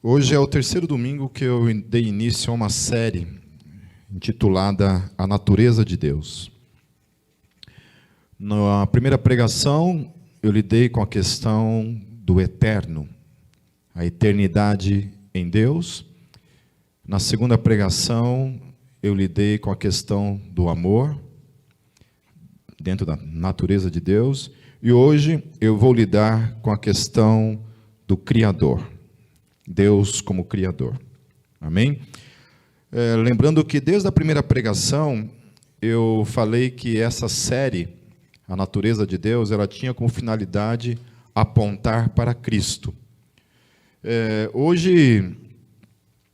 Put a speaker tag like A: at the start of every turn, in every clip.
A: Hoje é o terceiro domingo que eu dei início a uma série intitulada A Natureza de Deus. Na primeira pregação, eu lidei com a questão do eterno, a eternidade em Deus. Na segunda pregação, eu lidei com a questão do amor, dentro da natureza de Deus. E hoje eu vou lidar com a questão do Criador. Deus como Criador. Amém? Lembrando que desde a primeira pregação, eu falei que essa série, A Natureza de Deus, ela tinha como finalidade apontar para Cristo. Hoje,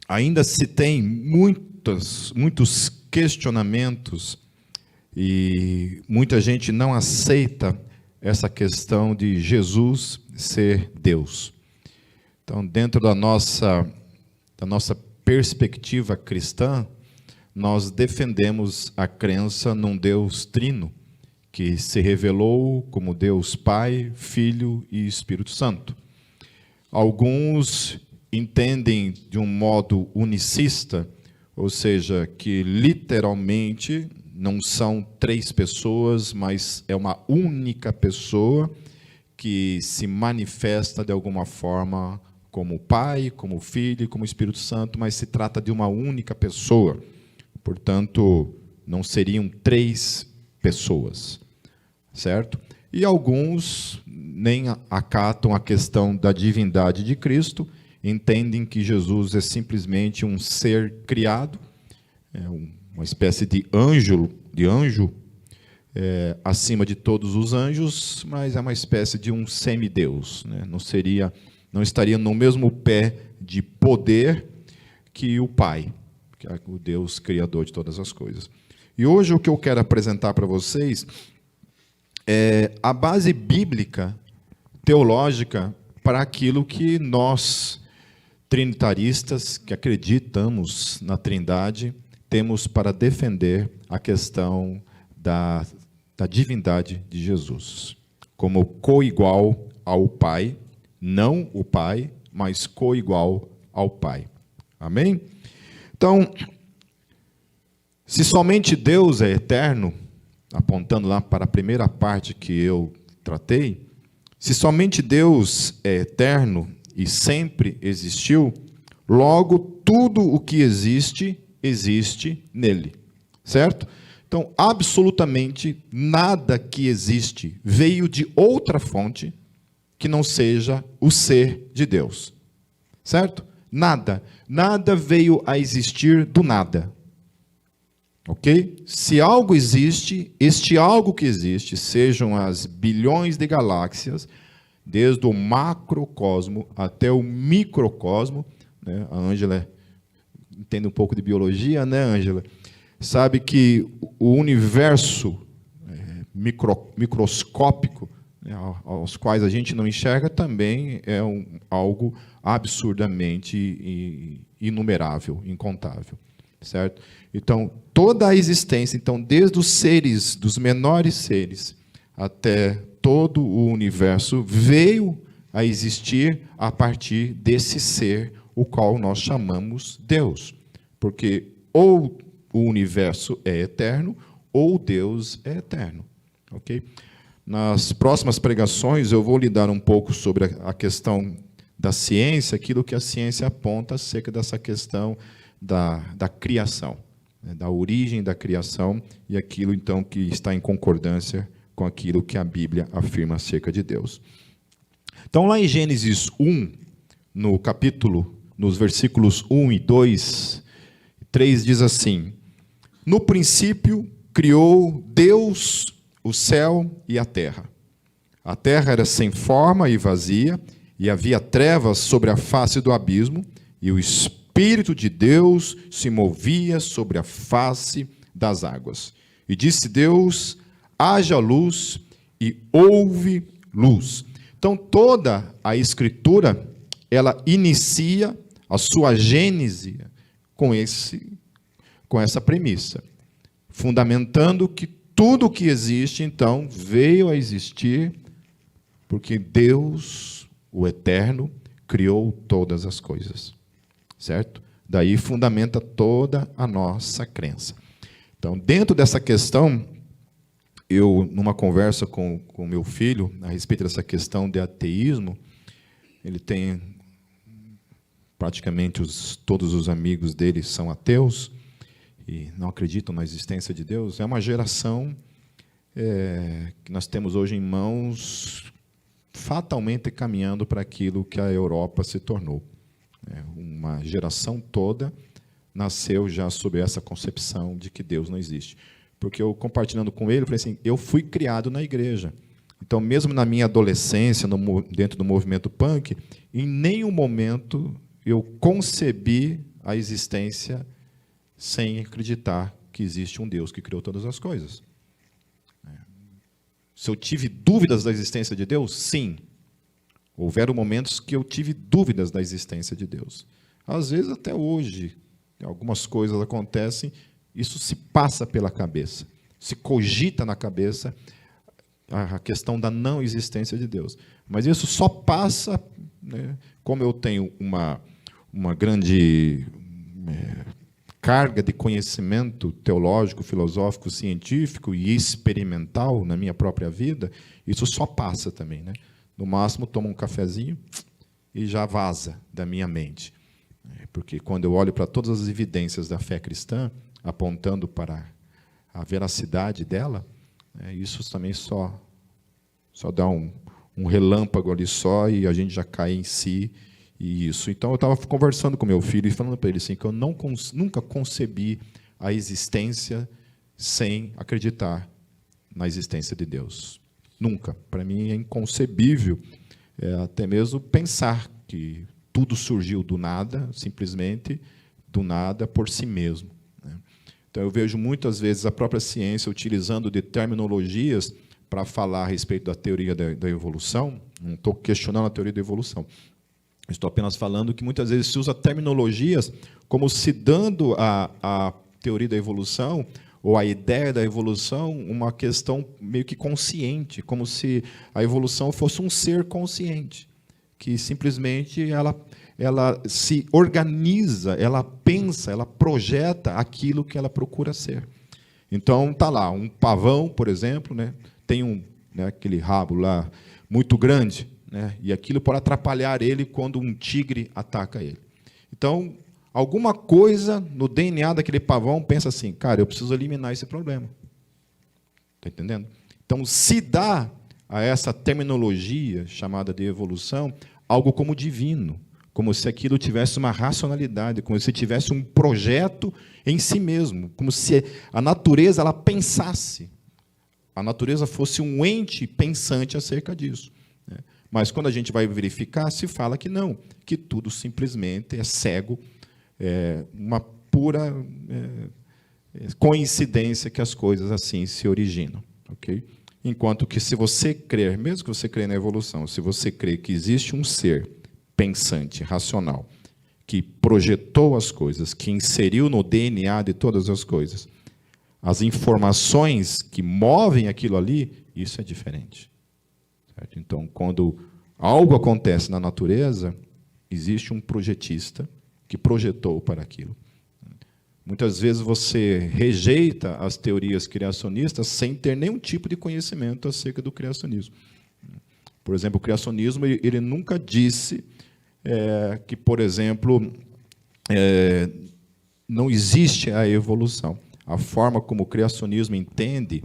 A: ainda se tem muitos questionamentos e muita gente não aceita essa questão de Jesus ser Deus. Então, dentro da nossa perspectiva cristã, nós defendemos a crença num Deus trino, que se revelou como Deus Pai, Filho e Espírito Santo. Alguns entendem de um modo unicista, ou seja, que literalmente não são três pessoas, mas é uma única pessoa que se manifesta de alguma forma como Pai, como Filho e como Espírito Santo, mas se trata de uma única pessoa. Portanto, não seriam três pessoas, certo? E alguns nem acatam a questão da divindade de Cristo, entendem que Jesus é simplesmente um ser criado, uma espécie de anjo acima de todos os anjos, mas é uma espécie de um semideus, né? Não estaria no mesmo pé de poder que o Pai, que é o Deus criador de todas as coisas. E hoje o que eu quero apresentar para vocês é a base bíblica, teológica, para aquilo que nós, trinitaristas, que acreditamos na Trindade, temos para defender a questão da divindade de Jesus, como coigual ao Pai, não o Pai, mas coigual ao Pai. Amém? Então, se somente Deus é eterno, apontando lá para a primeira parte que eu tratei, se somente Deus é eterno e sempre existiu, logo tudo o que existe, existe nele. Certo? Então, absolutamente nada que existe veio de outra fonte que não seja o ser de Deus. Certo? Nada. Nada veio a existir do nada. Ok? Se algo existe, este algo que existe, sejam as bilhões de galáxias, desde o macrocosmo até o microcosmo, né? A Ângela entende um pouco de biologia, né, Ângela? Sabe que o universo microscópico, aos quais a gente não enxerga, também é algo absurdamente inumerável, incontável, certo? Então, toda a existência, então, desde os seres, dos menores seres, até todo o universo, veio a existir a partir desse ser, o qual nós chamamos Deus. Porque ou o universo é eterno, ou Deus é eterno, ok? Nas próximas pregações, eu vou lidar um pouco sobre a questão da ciência, aquilo que a ciência aponta acerca dessa questão da criação, né, da origem da criação, e aquilo, então, que está em concordância com aquilo que a Bíblia afirma acerca de Deus. Então, lá em Gênesis 1, nos versículos 1 e 2, 3 diz assim: No princípio criou Deus o céu e a terra. A terra era sem forma e vazia, e havia trevas sobre a face do abismo, e o Espírito de Deus se movia sobre a face das águas. E disse Deus: haja luz, e houve luz. Então, toda a Escritura, ela inicia a sua gênese com essa premissa, fundamentando que tudo o que existe, então, veio a existir porque Deus, o Eterno, criou todas as coisas.
B: certo? Daí fundamenta toda a nossa crença. Então, dentro dessa questão, eu, numa conversa com meu filho, a respeito dessa questão de ateísmo, ele tem praticamente todos os amigos dele são ateus e não acreditam na existência de Deus. É uma geração que nós temos hoje em mãos, fatalmente caminhando para aquilo que a Europa se tornou. Uma geração toda nasceu já sob essa concepção de que Deus não existe. Porque eu, compartilhando com ele, eu falei assim, eu fui criado na igreja. Então, mesmo na minha adolescência, dentro do movimento punk, em nenhum momento eu concebi a existência sem acreditar que existe um Deus que criou todas as coisas. Se eu tive dúvidas da existência de Deus, sim. Houveram momentos que eu tive dúvidas da existência de Deus. Às vezes, até hoje, algumas coisas acontecem, isso se passa pela cabeça, se cogita na cabeça a questão da não existência de Deus. Mas isso só passa, né, como eu tenho uma grande carga de conhecimento teológico, filosófico, científico e experimental na minha própria vida, isso só passa também, né? No máximo, tomo um cafezinho e já vaza da minha mente. Porque quando eu olho para todas as evidências da fé cristã, apontando para a veracidade dela, isso também só dá um relâmpago ali só e a gente já cai em si. E isso. Então, eu estava conversando com meu filho e falando para ele assim, que eu nunca concebi a existência sem acreditar na existência de Deus. Nunca. Para mim é inconcebível até mesmo pensar que tudo surgiu do nada, simplesmente do nada por si mesmo. Então, eu vejo muitas vezes a própria ciência utilizando de terminologias para falar a respeito da teoria da evolução. Não estou questionando a teoria da evolução. Estou apenas falando que muitas vezes se usa terminologias como se dando à teoria da evolução ou à ideia da evolução uma questão meio que consciente, como se a evolução fosse um ser consciente, que simplesmente ela se organiza, ela pensa, ela projeta aquilo que ela procura ser. Então, está lá, um pavão, por exemplo, né, tem aquele rabo lá muito grande, né, e aquilo pode atrapalhar ele quando um tigre ataca ele. Então, alguma coisa no DNA daquele pavão pensa assim, cara, eu preciso eliminar esse problema. Está entendendo? Então, se dá a essa terminologia chamada de evolução algo como divino, como se aquilo tivesse uma racionalidade, como se tivesse um projeto em si mesmo, como se a natureza ela pensasse, a natureza fosse um ente pensante acerca disso. Mas, quando a gente vai verificar, se fala que não, que tudo simplesmente é cego, uma pura coincidência que as coisas assim se originam. Okay? Enquanto que, se você crer, mesmo que você crê na evolução, se você crê que existe um ser pensante, racional, que projetou as coisas, que inseriu no DNA de todas as coisas, as informações que movem aquilo ali, isso é diferente. Certo? Então, quando algo acontece na natureza, existe um projetista que projetou para aquilo. Muitas vezes você rejeita as teorias criacionistas sem ter nenhum tipo de conhecimento acerca do criacionismo. Por exemplo, o criacionismo ele nunca disse que, por exemplo, não existe a evolução. A forma como o criacionismo entende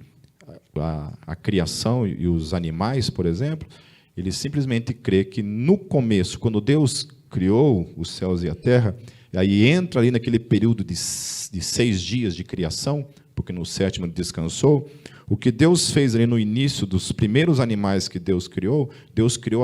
B: a criação e os animais, por exemplo, ele simplesmente crê que no começo, quando Deus criou os céus e a terra, aí entra ali naquele período de 6 dias de criação, porque no 7º descansou, o que Deus fez ali no início dos primeiros animais que Deus criou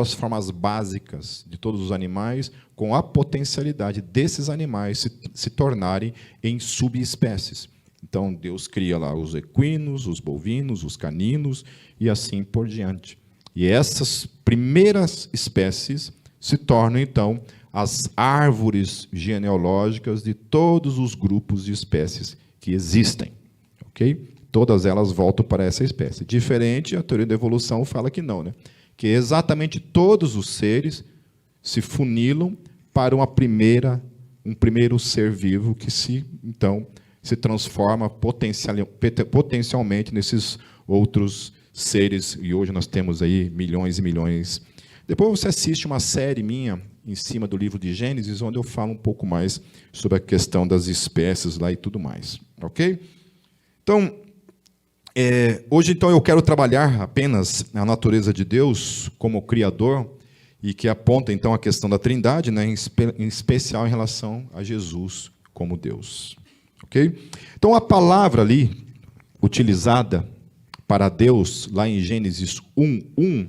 B: as formas básicas de todos os animais, com a potencialidade desses animais se tornarem em subespécies. Então, Deus cria lá os equinos, os bovinos, os caninos, e assim por diante. E essas primeiras espécies se tornam, então, as árvores genealógicas de todos os grupos de espécies que existem. Okay? Todas elas voltam para essa espécie. Diferente, a teoria da evolução fala que não, né? Que exatamente todos os seres se funilam para uma primeira
A: um primeiro ser vivo que então se transforma potencialmente nesses outros seres, e hoje nós temos aí milhões e milhões. Depois você assiste uma série minha em cima do livro de Gênesis, onde eu falo um pouco mais sobre a questão das espécies lá e tudo mais, ok? Então, hoje então eu quero trabalhar apenas a natureza de Deus como Criador, e que aponta então a questão da Trindade, né, em especial em relação a Jesus como Deus. Ok? Então a palavra ali, utilizada para Deus, lá em Gênesis 1:1,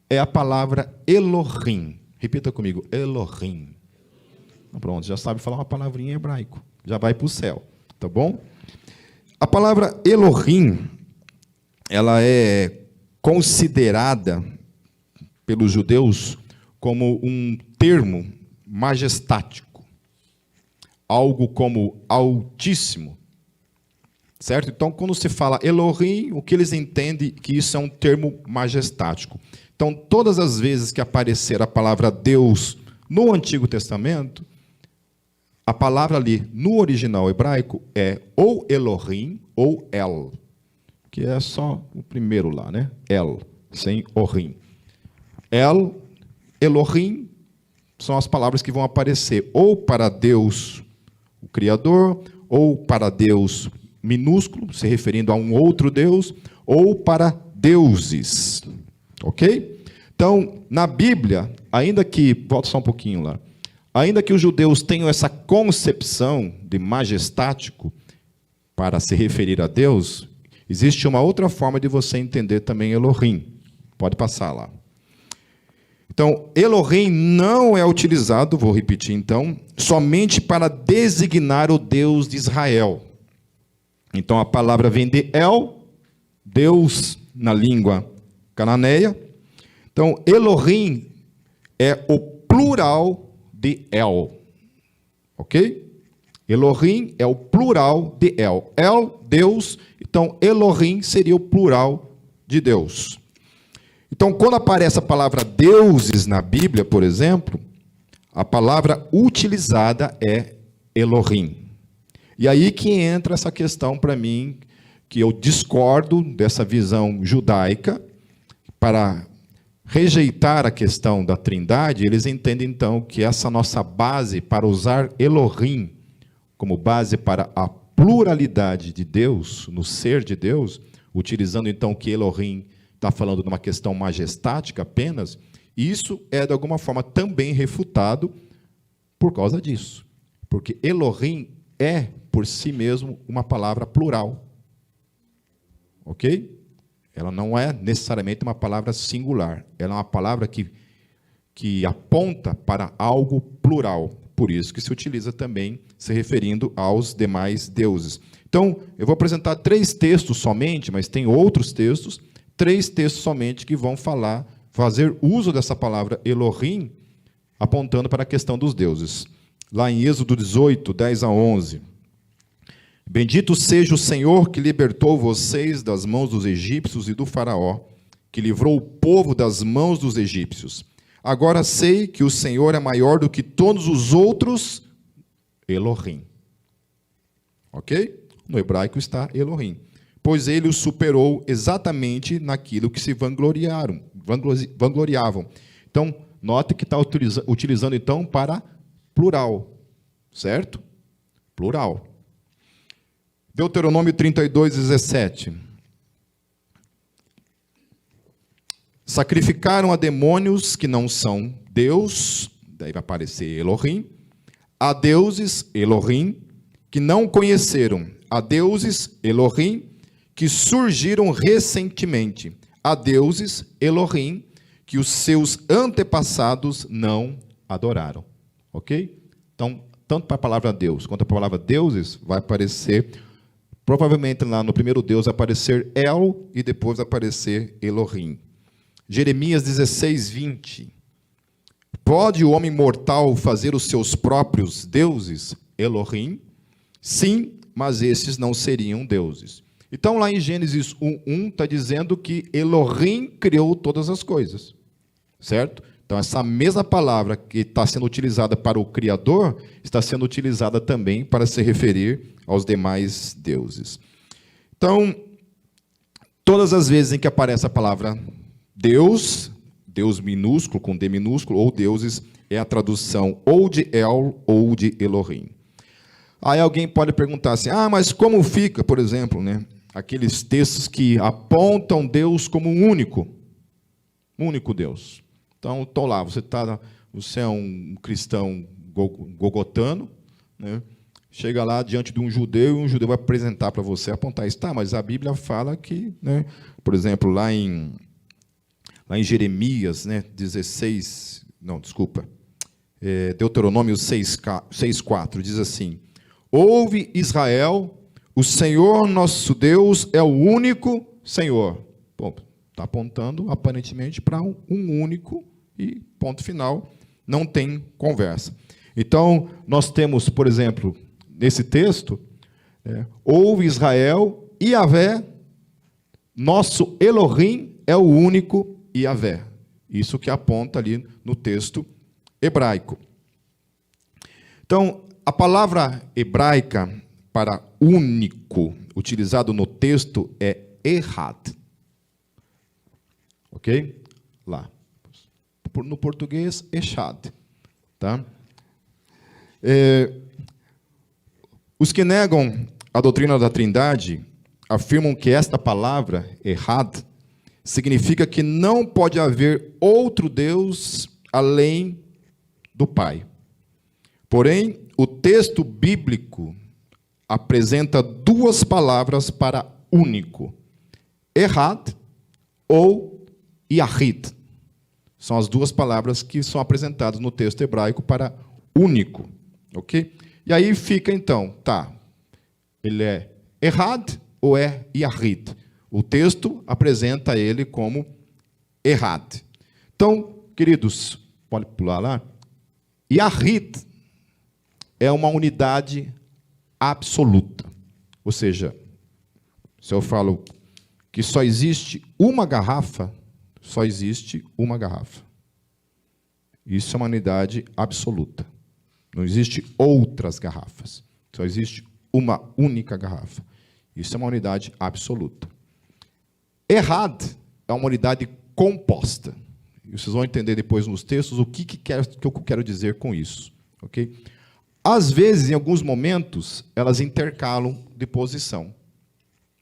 A: é a palavra Elohim. Repita comigo, Elohim. Pronto, já sabe falar uma palavrinha em hebraico, já vai para o céu, tá bom? A palavra Elohim, ela é considerada pelos judeus como um termo majestático, algo como altíssimo, certo? Então, quando se fala Elohim, o que eles entendem que isso é um termo majestático. Então, todas as vezes que aparecer a palavra Deus no Antigo Testamento, a palavra ali no original hebraico é ou Elohim ou El, que é só o primeiro lá, né? El, sem Ohim. El, Elohim, são as palavras que vão aparecer ou para Deus, o Criador, ou para Deus minúsculo, se referindo a um outro Deus, ou para deuses. Ok? Então, na Bíblia, ainda que, volta só um pouquinho lá, ainda que os judeus tenham essa concepção de majestático para se referir a Deus, existe uma outra forma de você entender também Elohim. Pode passar lá. Então, Elohim não é utilizado, vou repetir então, somente para designar o Deus de Israel. Então, a palavra vem de El, Deus na língua cananeia. Então, Elohim é o plural de El. Ok? Elohim é o plural de El. El, Deus. Então, Elohim seria o plural de Deus. Então, quando aparece a palavra deuses na Bíblia, por exemplo, a palavra utilizada é Elohim. E aí que entra essa questão para mim, que eu discordo dessa visão judaica. Para rejeitar a questão da Trindade, eles entendem então que essa nossa base para usar Elohim como base para a pluralidade de Deus, no ser de Deus, utilizando então que Elohim está falando de uma questão majestática apenas, isso é de alguma forma também refutado por causa disso. Porque Elohim é, por si mesmo, uma palavra plural. Ok? Ela não é necessariamente uma palavra singular. Ela é uma palavra que aponta para algo plural. Por isso que se utiliza também se referindo aos demais deuses. Então, eu vou apresentar 3 textos somente, mas tem outros textos, 3 textos somente que vão fazer uso dessa palavra Elohim, apontando para a questão dos deuses. Lá em Êxodo 18, 10 a 11. Bendito seja o Senhor que libertou vocês das mãos dos egípcios e do faraó, que livrou o povo das mãos dos egípcios. Agora sei que o Senhor é maior do que todos os outros Elohim. Ok? No hebraico está Elohim. Pois ele os superou exatamente naquilo que se vangloriavam. Então, note que está utilizando então para plural, certo? Plural. Deuteronômio 32, 17. Sacrificaram a demônios que não são Deus, daí vai aparecer Elohim, a deuses, Elohim, que não conheceram, a deuses, Elohim, que surgiram recentemente, a deuses, Elohim, que os seus antepassados não adoraram. Ok? Então, tanto para a palavra Deus quanto para a palavra deuses, vai aparecer, provavelmente lá no primeiro Deus vai aparecer El e depois vai aparecer Elohim. Jeremias 16, 20. Pode o homem mortal fazer os seus próprios deuses, Elohim? Sim, mas esses não seriam deuses. Então, lá em Gênesis 1:1, está dizendo que Elohim criou todas as coisas, certo? Então, essa mesma palavra que está sendo utilizada para o Criador, está sendo utilizada também para se referir aos demais deuses. Então, todas as vezes em que aparece a palavra Deus, Deus minúsculo, com D minúsculo, ou deuses, é a tradução ou de El ou de Elohim. Aí alguém pode perguntar assim, mas como fica, por exemplo, aqueles textos que apontam Deus como um único Deus. Então, estou lá, você é um cristão gogotano, chega lá diante de um judeu, e um judeu vai apresentar para você, apontar isso. Mas a Bíblia fala que, por exemplo, lá em Jeremias, 16, não, desculpa, Deuteronômio 6,4, diz assim, ouve Israel, o Senhor nosso Deus é o único Senhor. Está apontando aparentemente para um único e ponto final, não tem conversa. Então, nós temos, por exemplo, nesse texto, ouve Israel, Yahvé, nosso Elohim é o único Yahvé. Isso que aponta ali no texto hebraico. Então, a palavra hebraica para único, utilizado no texto, é Ehad. Ok? Lá. No português, Echad. Tá? Os que negam a doutrina da Trindade afirmam que esta palavra, Ehad, significa que não pode haver outro Deus além do Pai. Porém, o texto bíblico apresenta duas palavras para único: Ehad ou Yahid. São as duas palavras que são apresentadas no texto hebraico para único. Ok? E aí fica então, ele é Ehad ou é Yahid? O texto apresenta ele como Ehad. Então, queridos, pode pular lá. Yahid é uma unidade absoluta. Ou seja, se eu falo que só existe uma garrafa, só existe uma garrafa. Isso é uma unidade absoluta. Não existe outras garrafas. Só existe uma única garrafa. Isso é uma unidade absoluta. Ehad é uma unidade composta. E vocês vão entender depois nos textos o que eu quero dizer com isso. Ok? Às vezes, em alguns momentos, elas intercalam de posição.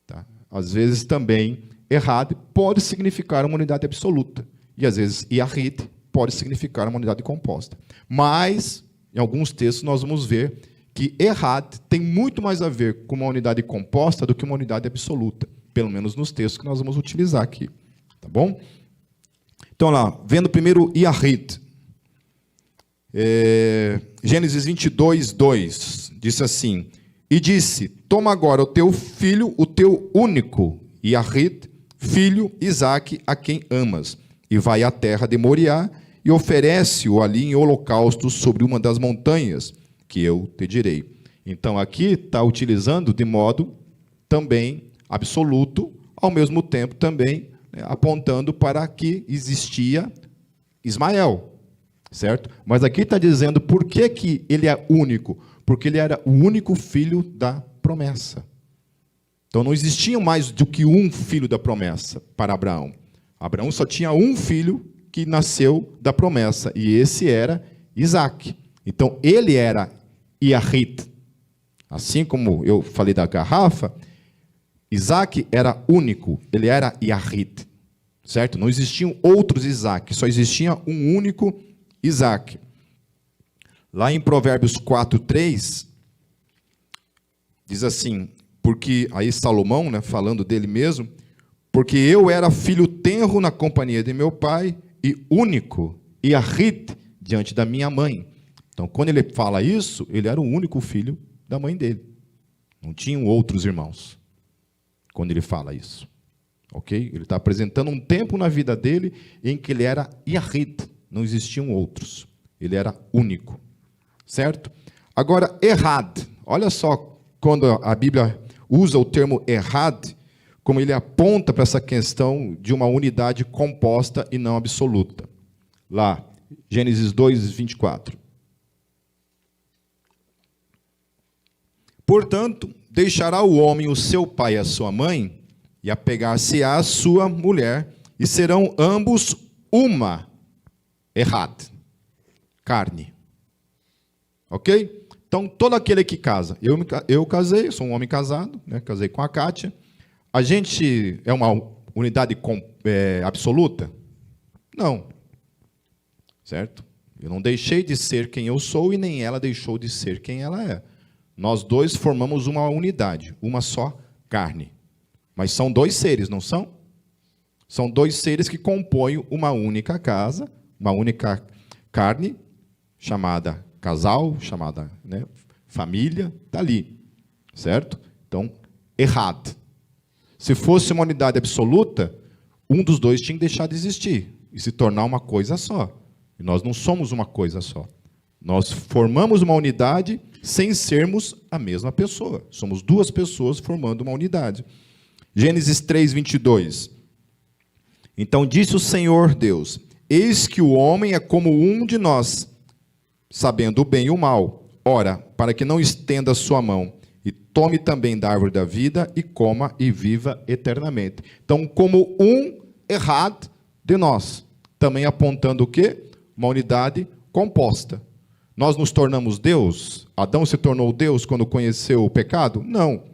A: Tá? Às vezes também, Ehad pode significar uma unidade absoluta. E às vezes, Yahid pode significar uma unidade composta. Mas, em alguns textos, nós vamos ver que Ehad tem muito mais a ver com uma unidade composta do que uma unidade absoluta. Pelo menos nos textos que nós vamos utilizar aqui. Tá bom? Então, lá, vendo primeiro Yahid. Gênesis 22, 2, disse assim, e disse, toma agora o teu filho, o teu único, Yahid, filho Isaque, a quem amas, e vai à terra de Moriá, e oferece-o ali em holocausto sobre uma das montanhas, que eu te direi. Então, aqui está utilizando de modo também absoluto, ao mesmo tempo também apontando para que existia Ismael. Certo? Mas aqui está dizendo por que ele é único. Porque ele era o único filho da promessa. Então não existia mais do que um filho da promessa para Abraão. Abraão só tinha um filho que nasceu da promessa. E esse era Isaque. Então ele era Yahid. Assim como eu falei da garrafa, Isaque era único. Ele era Yahid. Certo? Não existiam outros Isaque. Só existia um único Isaque. Lá em Provérbios 4:3, diz assim, porque aí Salomão, falando dele mesmo, porque eu era filho tenro na companhia de meu pai e único, e Yahid diante da minha mãe. Então, quando ele fala isso, ele era o único filho da mãe dele. Não tinham outros irmãos, quando ele fala isso. Ok? Ele está apresentando um tempo na vida dele em que ele era Yahid. Não existiam outros. Ele era único. Certo? Agora, Ehad. Olha só, quando a Bíblia usa o termo Ehad, como ele aponta para essa questão de uma unidade composta e não absoluta. Lá, Gênesis 2, 24. Portanto, deixará o homem o seu pai e a sua mãe, e apegar-se-á à sua mulher, e serão ambos uma, carne. Ok? Então, todo aquele que casa, eu casei, sou um homem casado, né, casei com a Kátia, a gente é uma unidade absoluta? Não. Certo? Eu não deixei de ser quem eu sou e nem ela deixou de ser quem ela é. Nós dois formamos uma unidade, uma só carne. Mas são dois seres, não são? São dois seres que compõem uma única casa, uma única carne, chamada casal, chamada, né, família, está ali. Certo? Então, errado. Se fosse uma unidade absoluta, um dos dois tinha que deixar de existir e se tornar uma coisa só. E nós não somos uma coisa só. Nós formamos uma unidade sem sermos a mesma pessoa. Somos duas pessoas formando uma unidade. Gênesis 3, 22. Então disse o Senhor Deus: eis que o homem é como um de nós, sabendo o bem e o mal. Ora, para que não estenda a sua mão, e tome também da árvore da vida, e coma e viva eternamente. Então, como um errado de nós, também apontando o quê? Uma unidade composta. Nós nos tornamos Deus? Adão se tornou Deus quando conheceu o pecado? Não.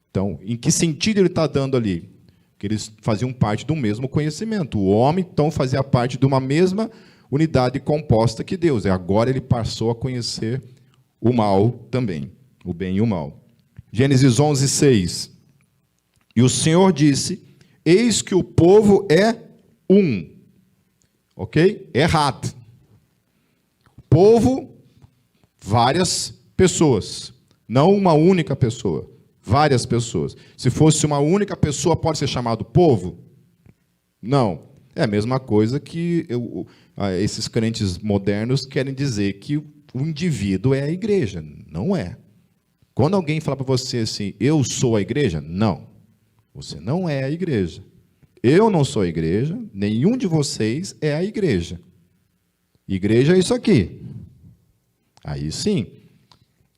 A: Então, em que sentido ele está dando ali? Que eles faziam parte do mesmo conhecimento. O homem, então, fazia parte de uma mesma unidade composta que Deus. E agora ele passou a conhecer o mal também, o bem e o mal. Gênesis 11, 6. E o Senhor disse: eis que o povo é um. Ok? Errado. Povo, várias pessoas. Não uma única pessoa. Várias pessoas. Se fosse uma única pessoa, pode ser chamado povo? Não. É a mesma coisa que esses crentes modernos querem dizer que o indivíduo é a igreja. Não é. Quando alguém fala para você assim, eu sou a igreja, não. Você não é a igreja. Eu não sou a igreja, nenhum de vocês é a igreja. Igreja é isso aqui. Aí sim.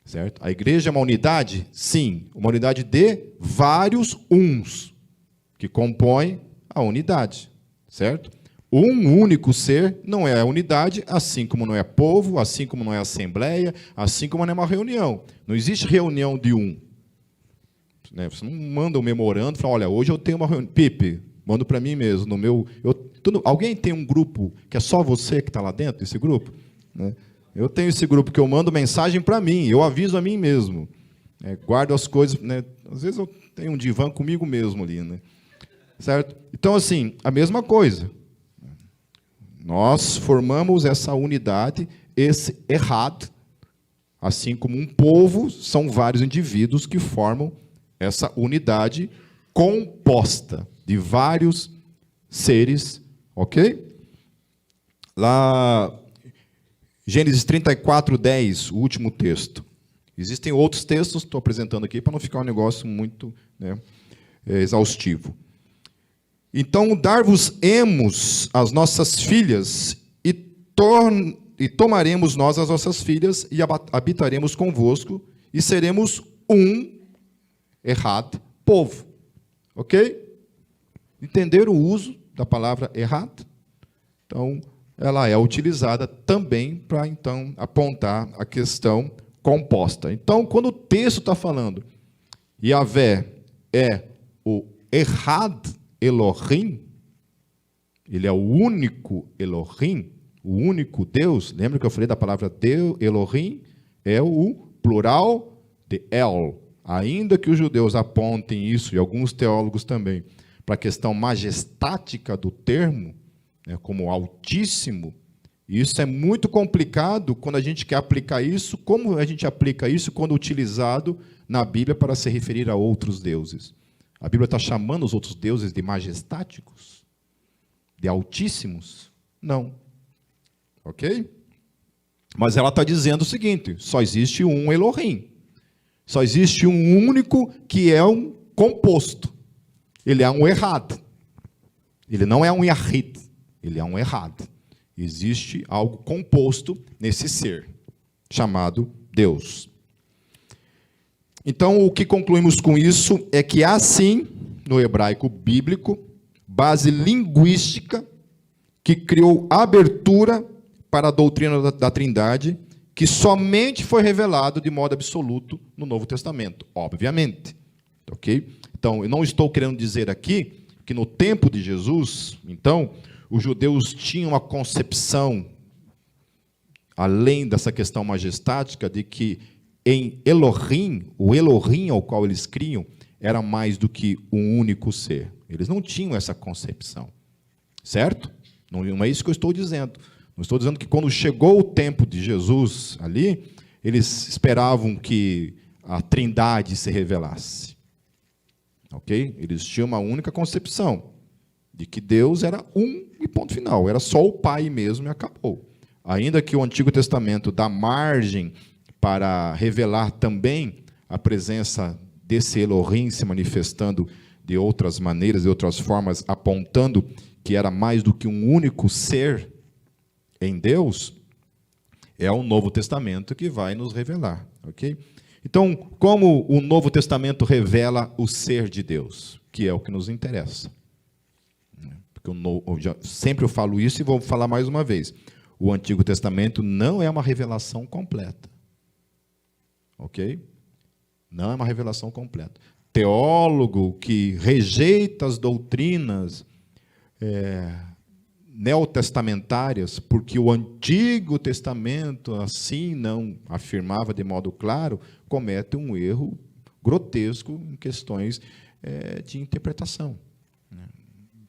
A: Certo? A igreja é uma unidade? Sim. Uma unidade de vários uns, que compõem a unidade. Certo? Um único ser não é a unidade, assim como não é povo, assim como não é assembleia, assim como não é uma reunião. Não existe reunião de um. Você não manda um memorando e fala, olha, hoje eu tenho uma reunião. Pipe, mando para mim mesmo. No meu, alguém tem um grupo que é só você que está lá dentro desse grupo? Né? Eu tenho esse grupo que eu mando mensagem para mim, eu aviso a mim mesmo. Guardo as coisas. Né? Às vezes eu tenho um divã comigo mesmo ali. Né? Certo? Então, assim, a mesma coisa. Nós formamos essa unidade, esse errado, assim como um povo, são vários indivíduos que formam essa unidade composta de vários seres, ok? Lá, Gênesis 34, 10, o último texto. Existem outros textos, estou apresentando aqui para não ficar um negócio muito, né, exaustivo. Então, dar-vos-emos as nossas filhas, e tomaremos nós as nossas filhas, e habitaremos convosco, e seremos um, errado, povo. Ok? Entenderam o uso da palavra errado? Então, ela é utilizada também para, então, apontar a questão composta. Então, quando o texto está falando, Yahvé é o errado, Elohim, ele é o único Elohim, o único Deus. Lembra que eu falei da palavra Deus, Elohim? É o plural de El. Ainda que os judeus apontem isso, e alguns teólogos também, para a questão majestática do termo, né, como altíssimo, isso é muito complicado quando a gente quer aplicar isso. Como a gente aplica isso quando utilizado na Bíblia para se referir a outros deuses? A Bíblia está chamando os outros deuses de majestáticos? De altíssimos? Não. Ok? Mas ela está dizendo o seguinte, só existe um Elohim. Só existe um único que é um composto. Ele é um errado. Ele não é um Yahid. Ele é um errado. Existe algo composto nesse ser, chamado Deus. Então, o que concluímos com isso é que há sim, no hebraico bíblico, base linguística que criou abertura para a doutrina da Trindade, que somente foi revelado de modo absoluto no Novo Testamento, obviamente. Ok? Então, eu não estou querendo dizer aqui que no tempo de Jesus, então, os judeus tinham uma concepção, além dessa questão majestática, de que em Elohim, o Elohim ao qual eles criam, era mais do que um único ser. Eles não tinham essa concepção. Certo? Não é isso que eu estou dizendo. Não estou dizendo que quando chegou o tempo de Jesus ali, eles esperavam que a Trindade se revelasse. Ok? Eles tinham uma única concepção de que Deus era um e ponto final. Era só o Pai mesmo e acabou. Ainda que o Antigo Testamento dá margem para revelar também a presença desse Elohim se manifestando de outras maneiras, de outras formas, apontando que era mais do que um único ser em Deus, é o Novo Testamento que vai nos revelar. Ok? Então, como o Novo Testamento revela o ser de Deus, que é o que nos interessa. Porque sempre eu falo isso e vou falar mais uma vez. O Antigo Testamento não é uma revelação completa. Ok? Não é uma revelação completa. Teólogo que rejeita as doutrinas neotestamentárias, porque o Antigo Testamento assim não afirmava de modo claro, comete um erro grotesco em questões de interpretação.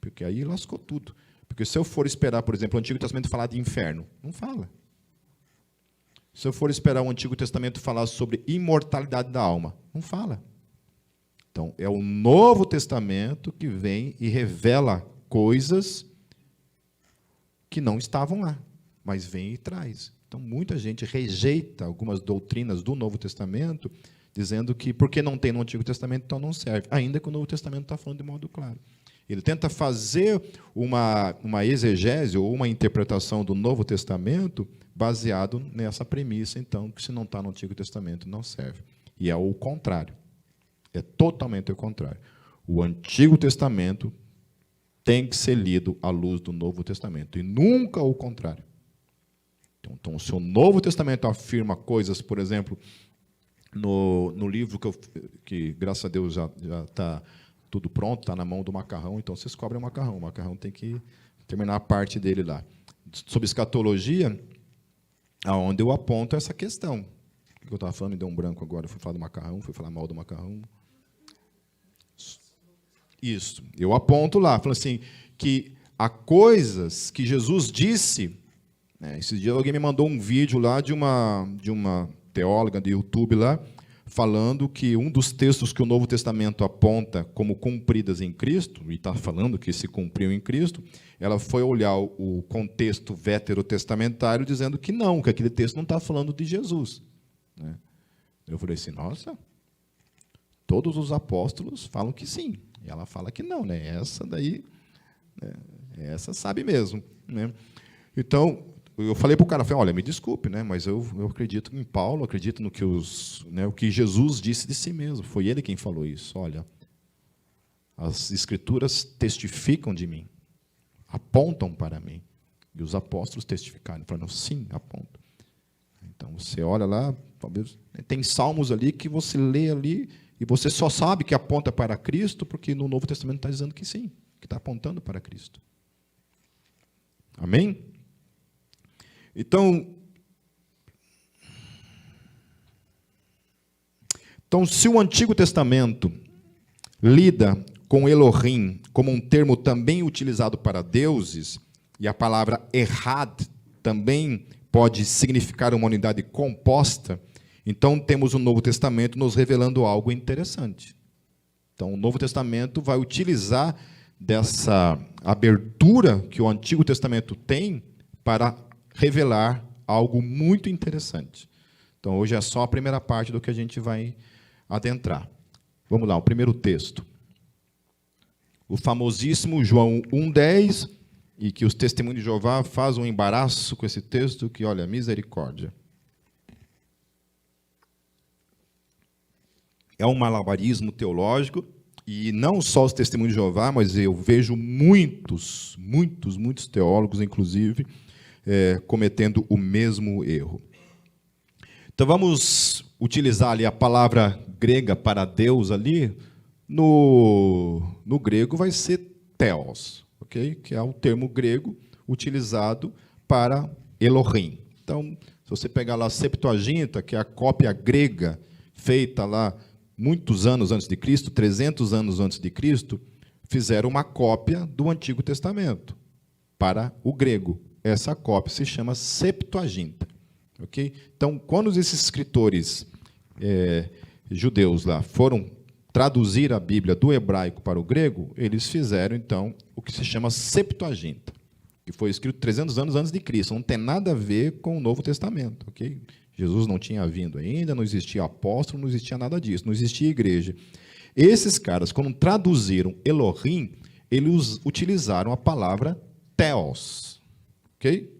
A: Porque aí lascou tudo. Porque se eu for esperar, por exemplo, o Antigo Testamento falar de inferno, não fala. Se eu for esperar o Antigo Testamento falar sobre imortalidade da alma, não fala. Então, é o Novo Testamento que vem e revela coisas que não estavam lá, mas vem e traz. Então, muita gente rejeita algumas doutrinas do Novo Testamento, dizendo que, porque não tem no Antigo Testamento, então não serve. Ainda que o Novo Testamento está falando de modo claro. Ele tenta fazer uma exegese ou uma interpretação do Novo Testamento baseado nessa premissa, então, que se não está no Antigo Testamento, não serve. E é o contrário. É totalmente o contrário. O Antigo Testamento tem que ser lido à luz do Novo Testamento, e nunca o contrário. Então, se o Novo Testamento afirma coisas, por exemplo, no livro que graças a Deus já está tudo pronto, está na mão do Macarrão, então vocês cobrem o Macarrão tem que terminar a parte dele lá. Sobre escatologia, aonde eu aponto essa questão. O que eu estava falando, me deu um branco agora, eu fui falar do Macarrão, fui falar mal do Macarrão. Isso, eu aponto lá, falando assim, que há coisas que Jesus disse, esses dias alguém me mandou um vídeo lá de uma teóloga de YouTube lá, falando que um dos textos que o Novo Testamento aponta como cumpridas em Cristo, e está falando que se cumpriu em Cristo, ela foi olhar o contexto veterotestamentário dizendo que não, que aquele texto não está falando de Jesus. Eu falei assim, nossa, todos os apóstolos falam que sim. E ela fala que não, essa daí, essa sabe mesmo. Então, eu falei para o cara, olha, me desculpe, mas eu acredito em Paulo, acredito no que o que Jesus disse de si mesmo. Foi ele quem falou isso. Olha, as Escrituras testificam de mim, apontam para mim. E os apóstolos testificaram, falando, sim, apontam. Então, você olha lá, talvez tem salmos ali que você lê ali, e você só sabe que aponta para Cristo, porque no Novo Testamento está dizendo que sim, que está apontando para Cristo. Amém? Então, se o Antigo Testamento lida com Elohim como um termo também utilizado para deuses, e a palavra Errad também pode significar uma unidade composta, então temos o Novo Testamento nos revelando algo interessante. Então, o Novo Testamento vai utilizar dessa abertura que o Antigo Testamento tem para revelar algo muito interessante. Então, hoje é só a primeira parte do que a gente vai adentrar. Vamos lá, o primeiro texto. O famosíssimo João 1,10, e que os testemunhos de Jeová fazem um embaraço com esse texto, que, olha, misericórdia. É um malabarismo teológico, e não só os testemunhos de Jeová, mas eu vejo muitos teólogos, inclusive, cometendo o mesmo erro. Então, vamos utilizar ali a palavra grega para Deus ali. No grego vai ser theos, ok? Que é o termo grego utilizado para Elohim. Então, se você pegar lá a Septuaginta, que é a cópia grega feita lá muitos anos antes de Cristo, 300 anos antes de Cristo, fizeram uma cópia do Antigo Testamento para o grego. Essa cópia se chama Septuaginta. Okay? Então, quando esses escritores judeus lá foram traduzir a Bíblia do hebraico para o grego, eles fizeram, então, o que se chama Septuaginta, que foi escrito 300 anos antes de Cristo. Não tem nada a ver com o Novo Testamento. Okay? Jesus não tinha vindo ainda, não existia apóstolo, não existia nada disso, não existia igreja. Esses caras, quando traduziram Elohim, eles utilizaram a palavra theos. Ok?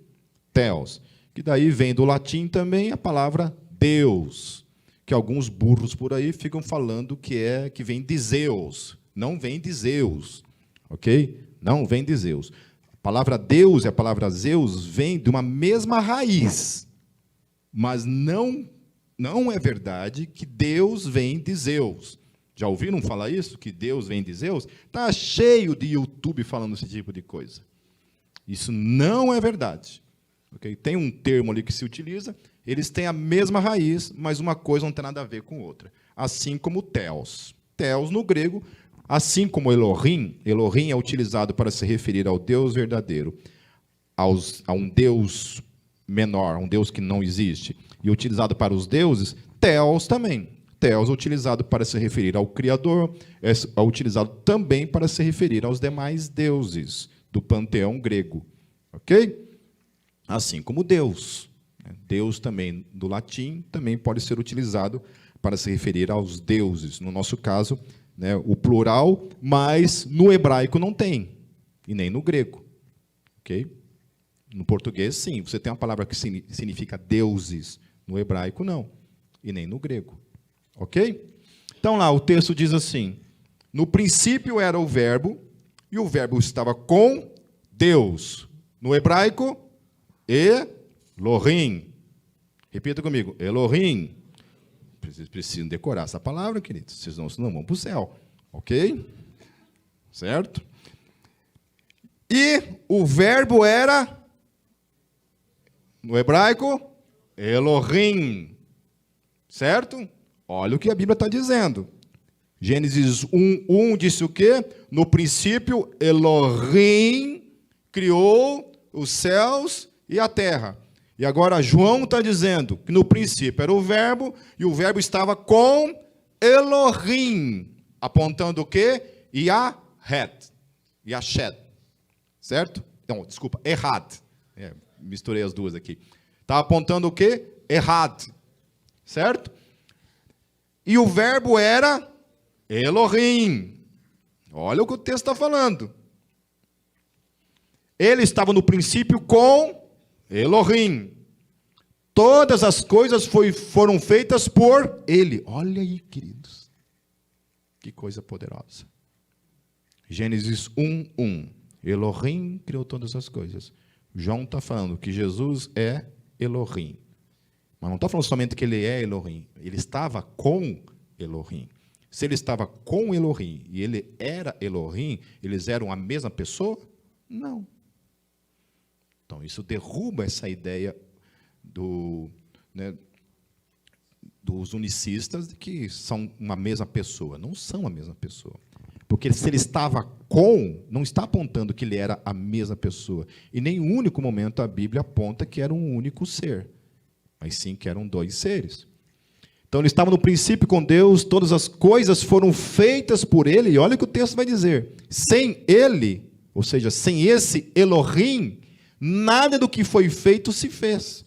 A: Theos. Que daí vem do latim também a palavra Deus, que alguns burros por aí ficam falando que vem de Zeus. Não vem de Zeus, ok? Não vem de Zeus. A palavra Deus e a palavra Zeus vêm de uma mesma raiz, mas não é verdade que Deus vem de Zeus. Já ouviram falar isso? Que Deus vem de Zeus? Está cheio de YouTube falando esse tipo de coisa. Isso não é verdade. Okay? Tem um termo ali que se utiliza, eles têm a mesma raiz, mas uma coisa não tem nada a ver com outra. Assim como theos. Theos, no grego, assim como Elohim, Elohim é utilizado para se referir ao Deus verdadeiro, a um Deus menor, um Deus que não existe, e utilizado para os deuses, theos também. Theos é utilizado para se referir ao Criador, é utilizado também para se referir aos demais deuses do panteão grego. Ok? Assim como Deus. Deus também, do latim, também pode ser utilizado para se referir aos deuses. No nosso caso, né, o plural, mas no hebraico não tem, e nem no grego. Ok? No português, sim, você tem uma palavra que significa deuses. No hebraico, não, e nem no grego. Ok? Então, lá, o texto diz assim: no princípio era o verbo, e o verbo estava com Deus. No hebraico, Elohim. Repita comigo, Elohim. Vocês precisam decorar essa palavra, queridos, senão não vão para o céu. Ok? Certo? E o verbo era, no hebraico, Elohim. Certo? Olha o que a Bíblia está dizendo. Gênesis 1:1 disse o quê? No princípio, Elohim criou os céus e a terra. E agora João está dizendo que no princípio era o verbo, e o verbo estava com Elohim, apontando o quê? Yahet. Yashed. Certo? Não, desculpa, Errad. Misturei as duas aqui. Está apontando o quê? Errad. Certo? E o verbo era Elohim. Olha o que o texto está falando. Ele estava no princípio com Elohim. Todas as coisas foram feitas por ele. Olha aí, queridos. Que coisa poderosa. Gênesis 1:1. Elohim criou todas as coisas. João está falando que Jesus é Elohim. Mas não está falando somente que ele é Elohim. Ele estava com Elohim. Se ele estava com Elohim e ele era Elohim, eles eram a mesma pessoa? Não. Então, isso derruba essa ideia dos unicistas de que são uma mesma pessoa. Não são a mesma pessoa. Porque se ele estava com, não está apontando que ele era a mesma pessoa. E nem em um único momento a Bíblia aponta que era um único ser. Mas sim que eram dois seres. Então, ele estava no princípio com Deus, todas as coisas foram feitas por ele. E olha o que o texto vai dizer. Sem ele, ou seja, sem esse Elohim, nada do que foi feito se fez.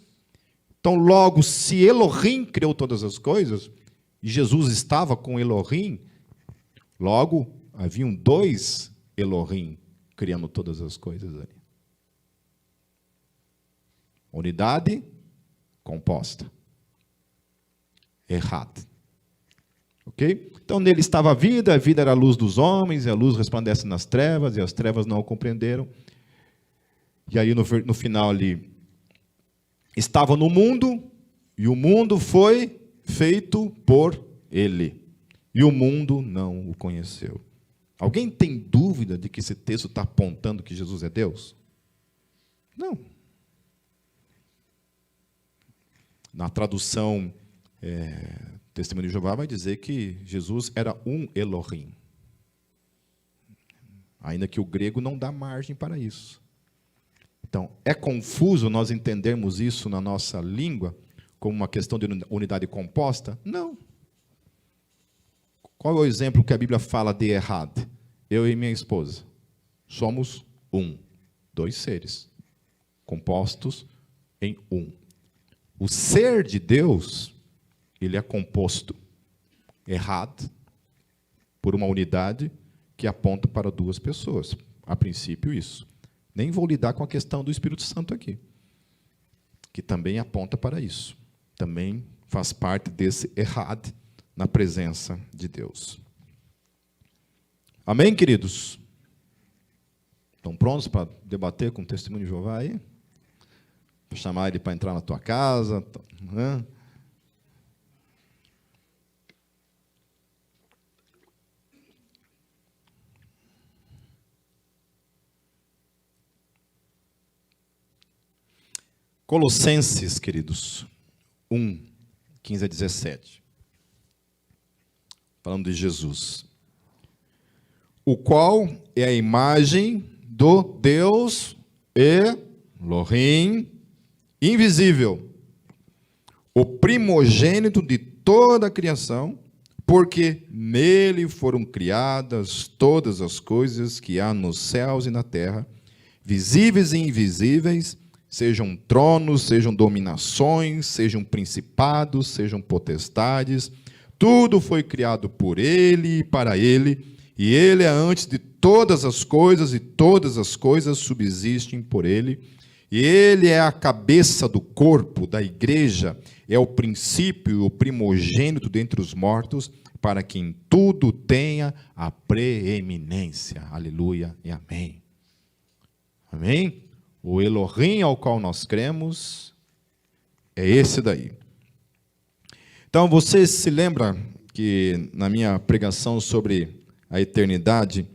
A: Então, logo, se Elohim criou todas as coisas, e Jesus estava com Elohim, logo, haviam dois Elohim criando todas as coisas ali. Unidade composta. Errado. Ok? Então, nele estava a vida era a luz dos homens, e a luz resplandece nas trevas, e as trevas não o compreenderam. E aí, no final ali, estava no mundo, e o mundo foi feito por ele. E o mundo não o conheceu. Alguém tem dúvida de que esse texto está apontando que Jesus é Deus? Não. Na tradução Testemunho de Jeová vai dizer que Jesus era um Elohim. Ainda que o grego não dá margem para isso. Então, é confuso nós entendermos isso na nossa língua como uma questão de unidade composta? Não. Qual é o exemplo que a Bíblia fala de errado? Eu e minha esposa somos um, dois seres, compostos em um. O ser de Deus, ele é composto errado por uma unidade que aponta para duas pessoas. A princípio, isso. Nem vou lidar com a questão do Espírito Santo aqui, que também aponta para isso. Também faz parte desse errado na presença de Deus. Amém, queridos? Estão prontos para debater com o Testemunho de Jeová aí? Vou chamar ele para entrar na tua casa, né? Colossenses, queridos, 1, 15 a 17. Falando de Jesus. O qual é a imagem do Deus Elohim invisível, o primogênito de toda a criação, porque nele foram criadas todas as coisas que há nos céus e na terra, visíveis e invisíveis, sejam tronos, sejam dominações, sejam principados, sejam potestades, tudo foi criado por ele e para ele, e ele é antes de todas as coisas, e todas as coisas subsistem por ele, e ele é a cabeça do corpo, da igreja, é o princípio, o primogênito dentre os mortos, para que em tudo tenha a preeminência. Aleluia e amém. Amém? O Elohim ao qual nós cremos é esse daí. Então, você se lembra que na minha pregação sobre a eternidade,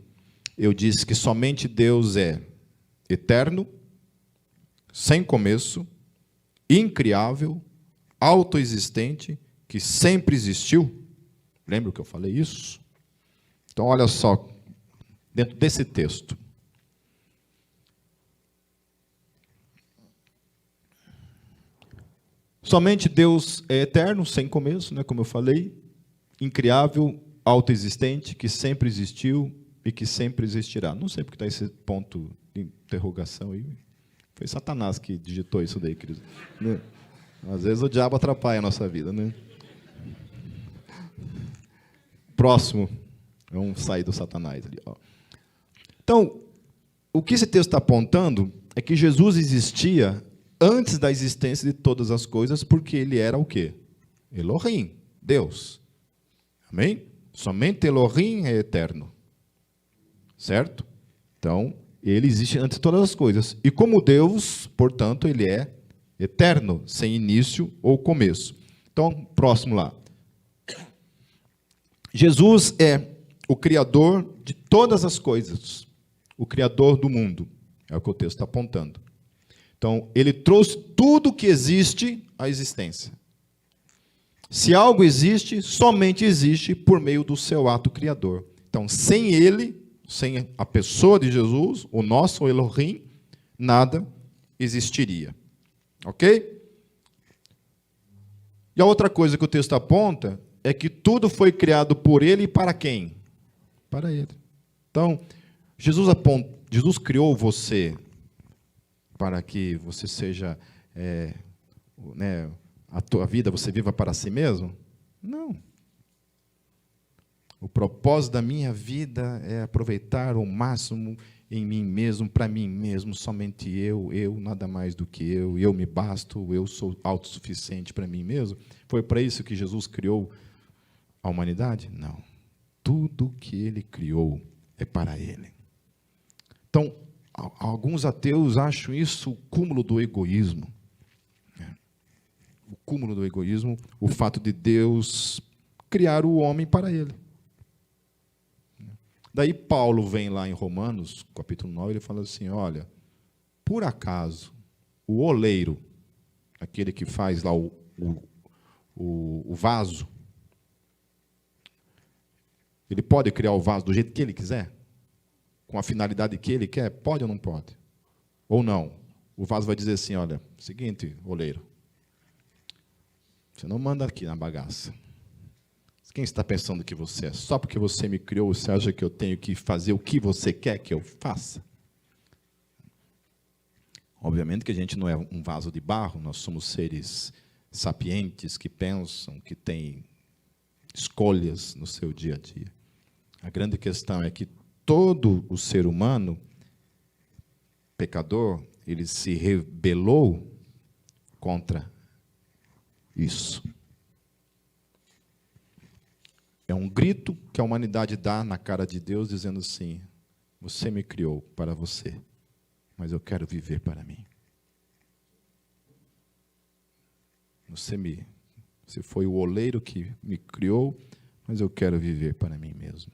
A: eu disse que somente Deus é eterno, sem começo, incriável, autoexistente, que sempre existiu? Lembra que eu falei isso? Então, olha só, dentro desse texto. Somente Deus é eterno, sem começo, né, como eu falei, incriável, autoexistente, que sempre existiu e que sempre existirá. Não sei porque está esse ponto de interrogação aí. Foi Satanás que digitou isso daí, querido. Né? Às vezes o diabo atrapalha a nossa vida, né? Próximo. Vamos sair do Satanás ali. Ó. Então, o que esse texto está apontando é que Jesus existia antes da existência de todas as coisas, porque ele era o quê? Elohim, Deus. Amém? Somente Elohim é eterno. Certo? Então, ele existe antes de todas as coisas. E como Deus, portanto, ele é eterno, sem início ou começo. Então, próximo lá. Jesus é o Criador de todas as coisas. O Criador do mundo. É o que o texto está apontando. Então, ele trouxe tudo que existe à existência. Se algo existe, somente existe por meio do seu ato criador. Então, sem ele, sem a pessoa de Jesus, o nosso Elohim, nada existiria. Ok? E a outra coisa que o texto aponta é que tudo foi criado por ele e para quem? Para ele. Então, Jesus criou você para que você seja, a tua vida, você viva para si mesmo? Não. O propósito da minha vida é aproveitar ao máximo em mim mesmo, para mim mesmo, somente eu, nada mais do que eu me basto, eu sou autossuficiente para mim mesmo. Foi para isso que Jesus criou a humanidade? Não. Tudo que ele criou é para ele. Então, alguns ateus acham isso o cúmulo do egoísmo. O cúmulo do egoísmo, o fato de Deus criar o homem para ele. Daí Paulo vem lá em Romanos, capítulo 9, ele fala assim, olha, por acaso, o oleiro, aquele que faz lá o vaso, ele pode criar o vaso do jeito que ele quiser? Com a finalidade que ele quer? Pode ou não pode? Ou não? O vaso vai dizer assim, olha, seguinte, oleiro, você não manda aqui na bagaça. Quem está pensando que você é? Só porque você me criou, você acha que eu tenho que fazer o que você quer que eu faça? Obviamente que a gente não é um vaso de barro, nós somos seres sapientes, que pensam, que têm escolhas no seu dia a dia. A grande questão é que todo o ser humano, pecador, ele se rebelou contra isso. É um grito que a humanidade dá na cara de Deus, dizendo assim, você me criou para você, mas eu quero viver para mim. Você foi o oleiro que me criou, mas eu quero viver para mim mesmo.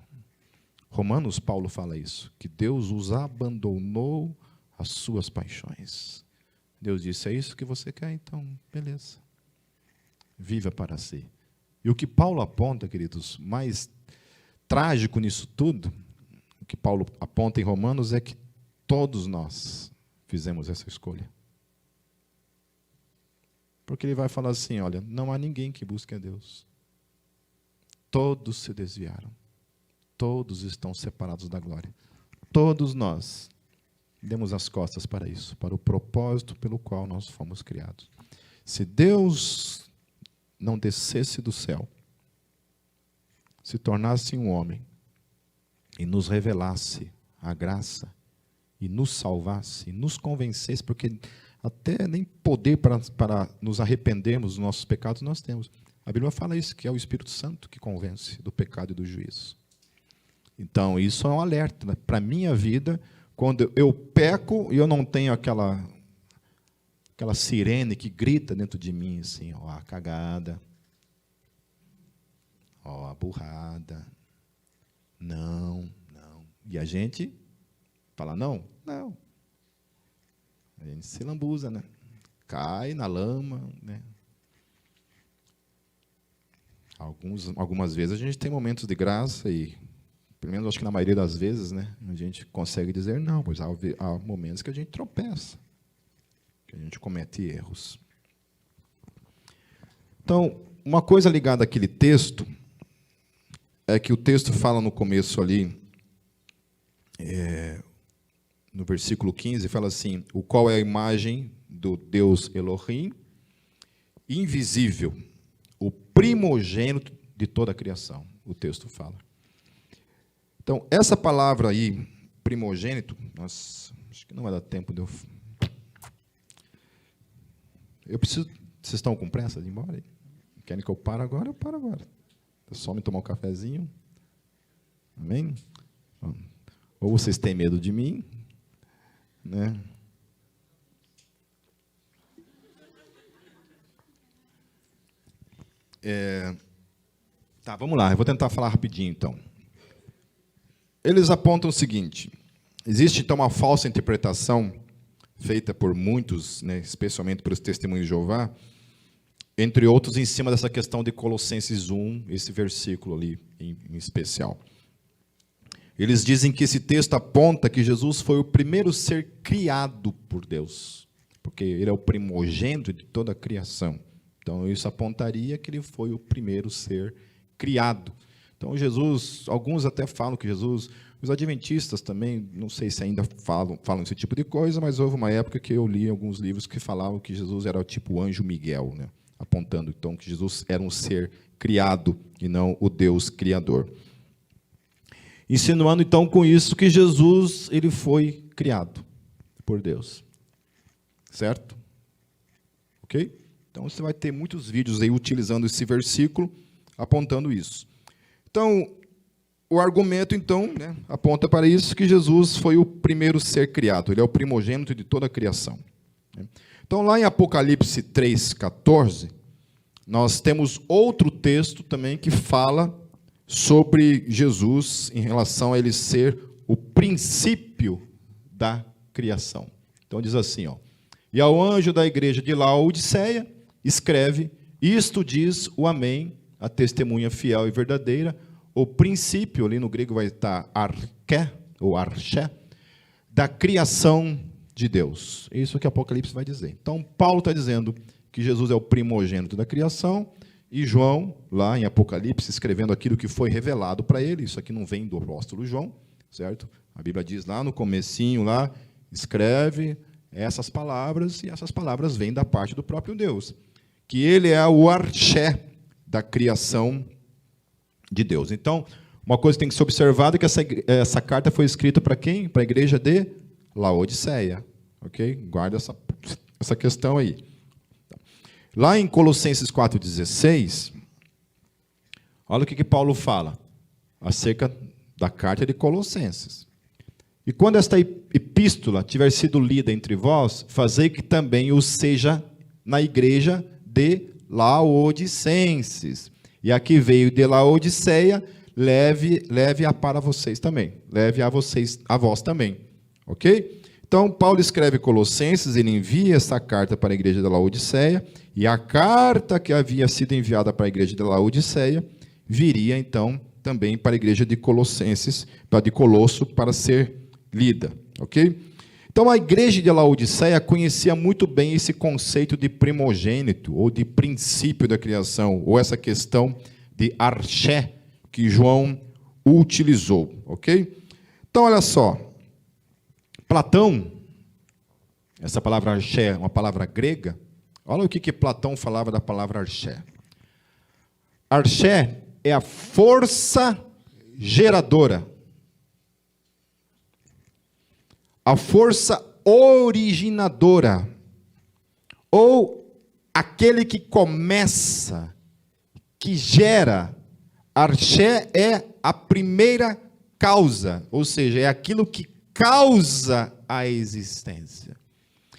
A: Romanos, Paulo fala isso, que Deus os abandonou às suas paixões. Deus disse, é isso que você quer? Então, beleza. Viva para si. E o que Paulo aponta, queridos, mais trágico nisso tudo, o que Paulo aponta em Romanos é que todos nós fizemos essa escolha. Porque ele vai falar assim, olha, não há ninguém que busque a Deus. Todos se desviaram. Todos estão separados da glória. Todos nós demos as costas para isso, para o propósito pelo qual nós fomos criados. Se Deus não descesse do céu, se tornasse um homem e nos revelasse a graça e nos salvasse, e nos convencesse, porque até nem poder para nos arrependermos dos nossos pecados nós temos. A Bíblia fala isso, que é o Espírito Santo que convence do pecado e do juízo. Então, isso é um alerta, né, para a minha vida, quando eu peco e eu não tenho aquela sirene que grita dentro de mim, assim, ó, a cagada, ó, a burrada, não. E a gente fala, não. A gente se lambuza, né? Cai na lama, né? Algumas vezes a gente tem momentos de graça e, pelo menos acho que na maioria das vezes, né, a gente consegue dizer não, pois há momentos que a gente tropeça, que a gente comete erros. Então, uma coisa ligada àquele texto é que o texto fala no começo ali, no versículo 15, fala assim, o qual é a imagem do Deus Elohim, invisível, o primogênito de toda a criação, o texto fala. Então, essa palavra aí, primogênito, nossa, acho que não vai dar tempo de eu preciso, vocês estão com pressa de ir embora? Querem que eu pare agora? Eu paro agora. É só me tomar um cafezinho. Amém? Ou vocês têm medo de mim, né? Tá, vamos lá, eu vou tentar falar rapidinho, então. Eles apontam o seguinte, existe, então, uma falsa interpretação feita por muitos, né, especialmente pelos testemunhos de Jeová, entre outros, em cima dessa questão de Colossenses 1, esse versículo ali, em especial. Eles dizem que esse texto aponta que Jesus foi o primeiro ser criado por Deus, porque ele é o primogênito de toda a criação. Então, isso apontaria que ele foi o primeiro ser criado. Então, Jesus, alguns até falam que Jesus, os adventistas também, não sei se ainda falam esse tipo de coisa, mas houve uma época que eu li alguns livros que falavam que Jesus era o tipo anjo Miguel, né? Apontando, então, que Jesus era um ser criado e não o Deus criador. insinuando então com isso que Jesus ele foi criado por Deus. Certo? Ok? Então você vai ter muitos vídeos aí utilizando esse versículo, apontando isso. Então, o argumento então, né, aponta para isso, que Jesus foi o primeiro ser criado, ele é o primogênito de toda a criação. Então, lá em Apocalipse 3,14, nós temos outro texto também que fala sobre Jesus em relação a ele ser o princípio da criação. Então diz assim, ó: e ao anjo da igreja de Laodiceia escreve: isto diz o Amém, a testemunha fiel e verdadeira, o princípio, ali no grego vai estar arché, ou arché, da criação de Deus. É isso que Apocalipse vai dizer. Então, Paulo está dizendo que Jesus é o primogênito da criação, e João, lá em Apocalipse, escrevendo aquilo que foi revelado para ele, isso aqui não vem do apóstolo João, certo? A Bíblia diz lá no comecinho, lá, escreve essas palavras, e essas palavras vêm da parte do próprio Deus, que ele é o arché da criação de Deus. Então, uma coisa que tem que ser observada é que essa carta foi escrita para quem? Para a igreja de Laodiceia. Ok? Guarda essa questão aí. Lá em Colossenses 4,16, olha o que Paulo fala acerca da carta de Colossenses. E quando esta epístola tiver sido lida entre vós, fazei que também o seja na igreja de Laodicenses. E aqui veio de Laodiceia, leve-a para vocês também. Leve a vós também. Ok? Então, Paulo escreve Colossenses, ele envia essa carta para a igreja de Laodiceia, e a carta que havia sido enviada para a igreja de Laodiceia viria, então, também para a igreja de Colossenses, de Colosso, para ser lida. Ok? Então, a igreja de Laodiceia conhecia muito bem esse conceito de primogênito, ou de princípio da criação, ou essa questão de arché, que João utilizou. Ok? Então, olha só. Platão, essa palavra arché é uma palavra grega. Olha o que Platão falava da palavra arché. Arché é a força geradora, a força originadora, ou aquele que começa, que gera. Arché é a primeira causa, ou seja, é aquilo que causa a existência.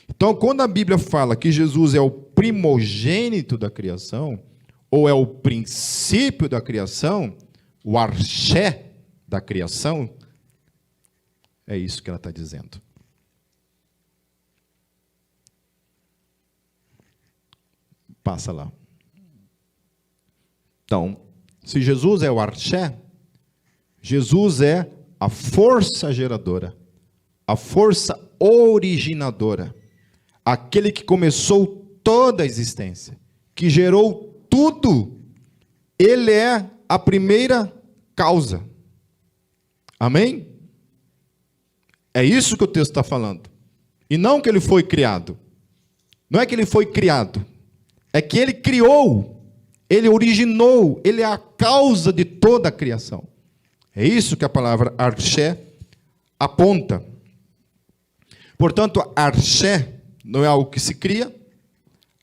A: Então, quando a Bíblia fala que Jesus é o primogênito da criação, ou é o princípio da criação, o arché da criação, é isso que ela está dizendo. Passa lá. Então, se Jesus é o arché, Jesus é a força geradora, a força originadora, aquele que começou toda a existência, que gerou tudo, ele é a primeira causa. Amém? É isso que o texto está falando. E não que ele foi criado. Não é que ele foi criado. É que ele criou, ele originou, ele é a causa de toda a criação. É isso que a palavra arché aponta. Portanto, arché não é algo que se cria,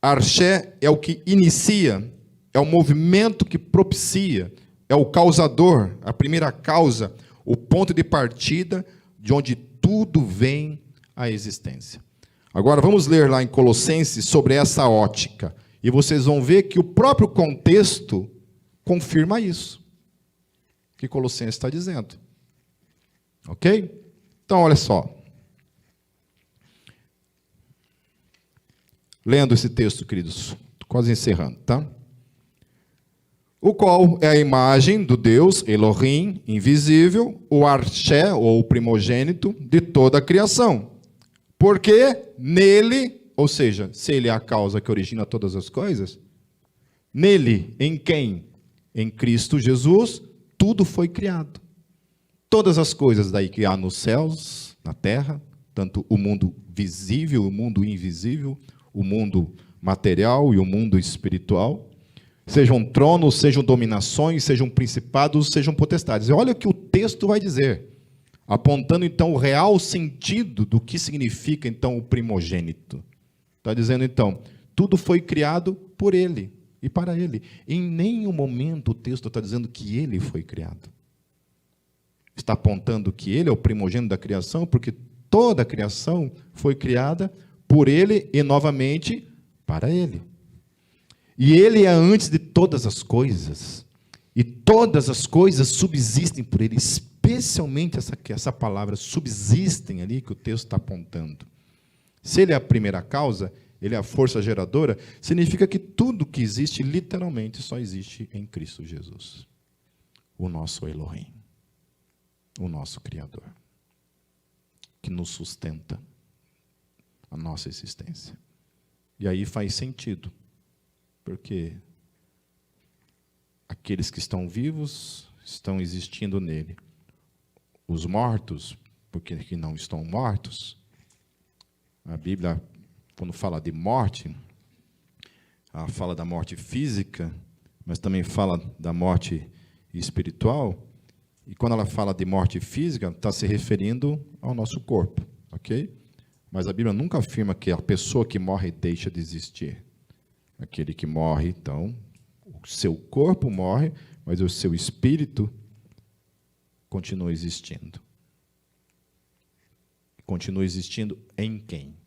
A: arché é o que inicia, é o movimento que propicia, é o causador, a primeira causa, o ponto de partida de onde tudo vem à existência. Agora vamos ler lá em Colossenses sobre essa ótica, e vocês vão ver que o próprio contexto confirma isso, que Colossenses está dizendo. Ok? Então, olha só. Lendo esse texto, queridos, quase encerrando, tá? O qual é a imagem do Deus, Elohim, invisível, o arché, ou o primogênito, de toda a criação. Porque nele, ou seja, se ele é a causa que origina todas as coisas, nele, em quem? Em Cristo Jesus, tudo foi criado. Todas as coisas daí que há nos céus, na terra, tanto o mundo visível, o mundo invisível, o mundo material e o mundo espiritual, sejam tronos, sejam dominações, sejam principados, sejam potestades. E olha o que o texto vai dizer, apontando então o real sentido do que significa então o primogênito. Está dizendo então, tudo foi criado por ele e para ele. Em nenhum momento o texto está dizendo que ele foi criado. Está apontando que ele é o primogênito da criação, porque toda a criação foi criada por ele e novamente para ele. E ele é antes de todas as coisas. E todas as coisas subsistem por ele, especialmente essa palavra subsistem ali que o texto está apontando. Se ele é a primeira causa, ele é a força geradora, significa que tudo que existe, literalmente, só existe em Cristo Jesus. O nosso Elohim, o nosso Criador, que nos sustenta a nossa existência. E aí faz sentido, porque aqueles que estão vivos estão existindo nele. Os mortos, porque que não estão mortos, a Bíblia, quando fala de morte, ela fala da morte física, mas também fala da morte espiritual. E quando ela fala de morte física, está se referindo ao nosso corpo, ok? Mas a Bíblia nunca afirma que a pessoa que morre deixa de existir. Aquele que morre, então, o seu corpo morre, mas o seu espírito continua existindo. Continua existindo em quem?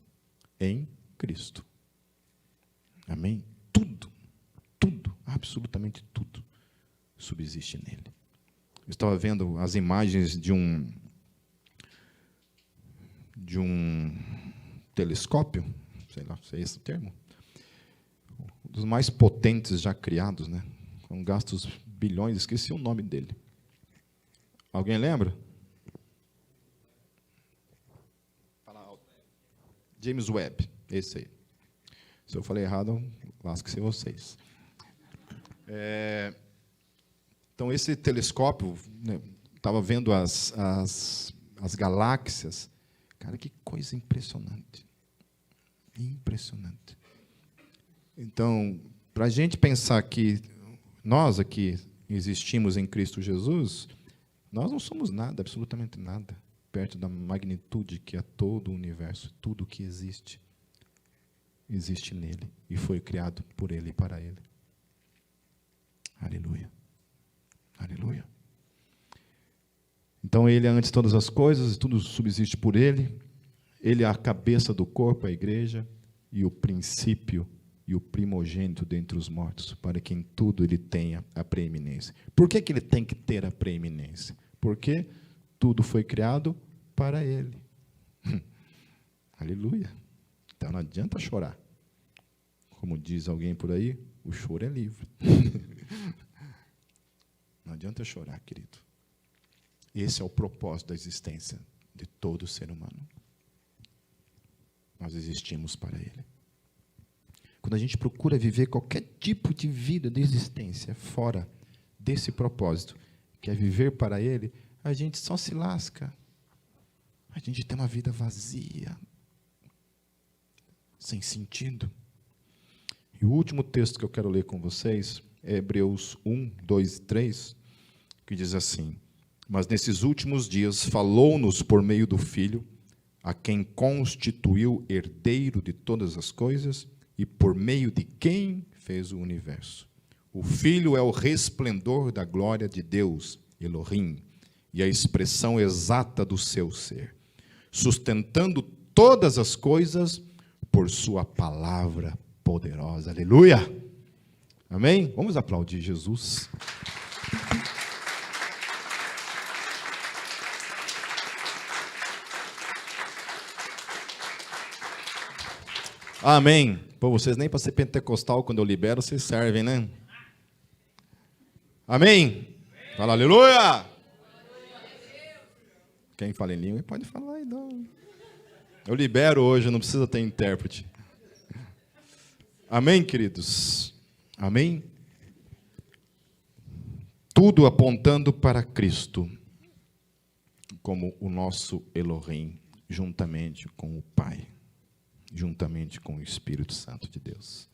A: Em Cristo. Amém? Tudo, absolutamente tudo, subsiste nele. Eu estava vendo as imagens de um telescópio, sei lá se é esse o termo, um dos mais potentes já criados, né? Com gastos bilhões, esqueci o nome dele. Alguém lembra? Fala alto. James Webb, esse aí. Se eu falei errado, lasque-se vocês. Então, esse telescópio, né, estava vendo as galáxias. Cara, que coisa impressionante. Impressionante. Então, para a gente pensar que nós aqui existimos em Cristo Jesus, nós não somos nada, absolutamente nada, perto da magnitude que é todo o universo, tudo que existe nele e foi criado por ele e para ele. Aleluia. Aleluia. Então, ele é antes de todas as coisas, tudo subsiste por ele. Ele é a cabeça do corpo, a igreja, e o princípio e o primogênito dentre os mortos, para que em tudo ele tenha a preeminência. Por que ele tem que ter a preeminência? Porque tudo foi criado para ele. Aleluia. Então não adianta chorar. Como diz alguém por aí, o choro é livre. Não adianta chorar, querido. Esse é o propósito da existência de todo ser humano. Nós existimos para ele. Quando a gente procura viver qualquer tipo de vida de existência fora desse propósito, que é viver para ele, a gente só se lasca. A gente tem uma vida vazia, sem sentido. E o último texto que eu quero ler com vocês é Hebreus 1, 2 e 3, que diz assim: mas nesses últimos dias falou-nos por meio do Filho, a quem constituiu herdeiro de todas as coisas e por meio de quem fez o universo. O Filho é o resplendor da glória de Deus, Elohim, e a expressão exata do seu ser, sustentando todas as coisas por sua palavra poderosa. Aleluia! Amém? Vamos aplaudir Jesus. Amém. Pô, vocês nem para ser pentecostal, quando eu libero, vocês servem, né? Amém? Fala aleluia! Quem fala em língua pode falar aí, não. Eu libero hoje, não precisa ter intérprete. Amém, queridos? Amém? Tudo apontando para Cristo, como o nosso Elohim, juntamente com o Pai, juntamente com o Espírito Santo de Deus,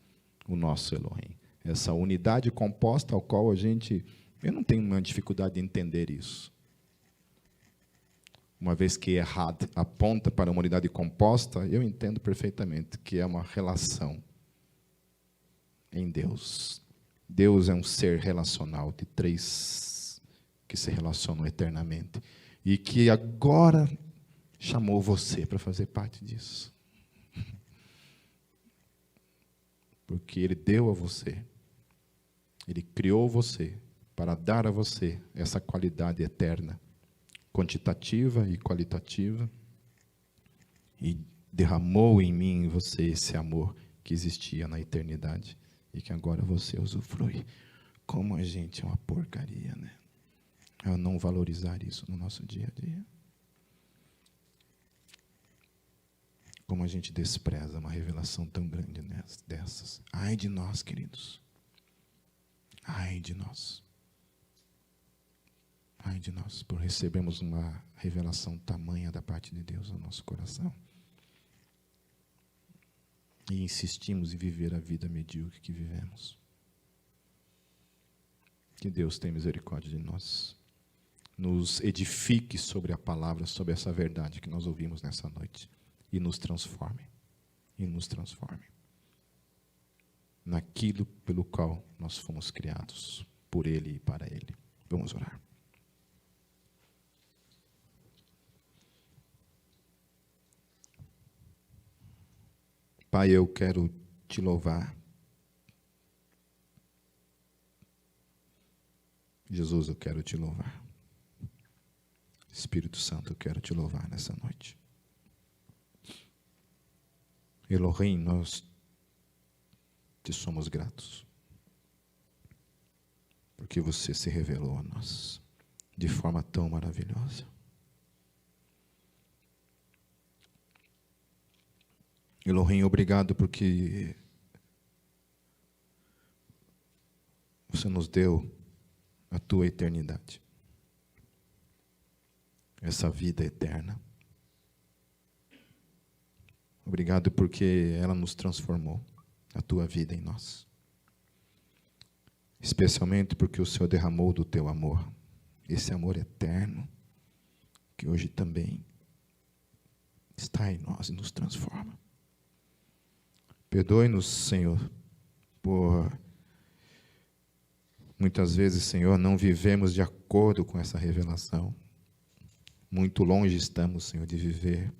A: o nosso Elohim. Essa unidade composta ao qual eu não tenho uma dificuldade de entender isso. uma vez que errado aponta para uma unidade composta, eu entendo perfeitamente que é uma relação em Deus. Deus é um ser relacional de três que se relacionam eternamente e que agora chamou você para fazer parte disso. Porque Ele deu a você, Ele criou você para dar a você essa qualidade eterna, quantitativa e qualitativa, e derramou em mim e em você esse amor que existia na eternidade e que agora você usufrui. Como a gente é uma porcaria, né? A não valorizar isso no nosso dia a dia. Como a gente despreza uma revelação tão grande dessas. Ai de nós, queridos. Ai de nós. Ai de nós, por recebermos uma revelação tamanha da parte de Deus no nosso coração. E insistimos em viver a vida medíocre que vivemos. Que Deus tenha misericórdia de nós. Nos edifique sobre a palavra, sobre essa verdade que nós ouvimos nessa noite. E nos transforme. E nos transforme. Naquilo pelo qual nós fomos criados. Por Ele e para Ele. Vamos orar. Pai, eu quero te louvar. Jesus, eu quero te louvar. Espírito Santo, eu quero te louvar nessa noite. Elohim, nós te somos gratos, porque você se revelou a nós de forma tão maravilhosa. Elohim, obrigado porque você nos deu a tua eternidade, essa vida eterna. Obrigado porque ela nos transformou, a tua vida em nós. Especialmente porque o Senhor derramou do teu amor, esse amor eterno, que hoje também está em nós e nos transforma. Perdoe-nos, Senhor, por muitas vezes, Senhor, não vivemos de acordo com essa revelação. Muito longe estamos, Senhor, de viver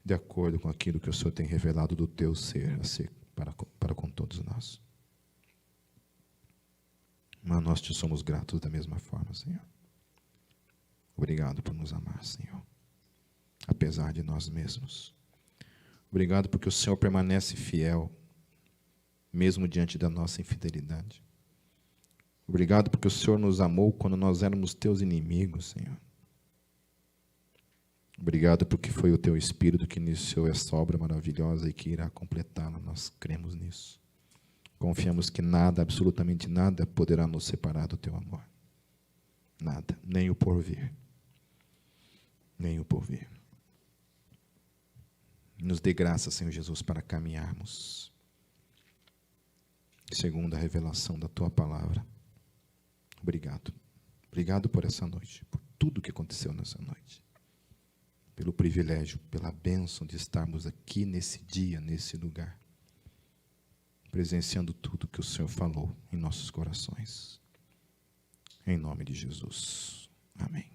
A: de acordo com aquilo que o Senhor tem revelado do teu ser para com todos nós. Mas nós te somos gratos da mesma forma, Senhor. Obrigado por nos amar, Senhor, apesar de nós mesmos. Obrigado porque o Senhor permanece fiel, mesmo diante da nossa infidelidade. Obrigado porque o Senhor nos amou quando nós éramos teus inimigos, Senhor. Obrigado porque foi o teu Espírito que iniciou essa obra maravilhosa e que irá completá-la. Nós cremos nisso. Confiamos que nada, absolutamente nada, poderá nos separar do teu amor. Nada, nem o porvir. Nem o porvir. Nos dê graça, Senhor Jesus, para caminharmos segundo a revelação da tua palavra. Obrigado. Obrigado por essa noite, por tudo que aconteceu nessa noite. Pelo privilégio, pela bênção de estarmos aqui nesse dia, nesse lugar, presenciando tudo que o Senhor falou em nossos corações. Em nome de Jesus. Amém.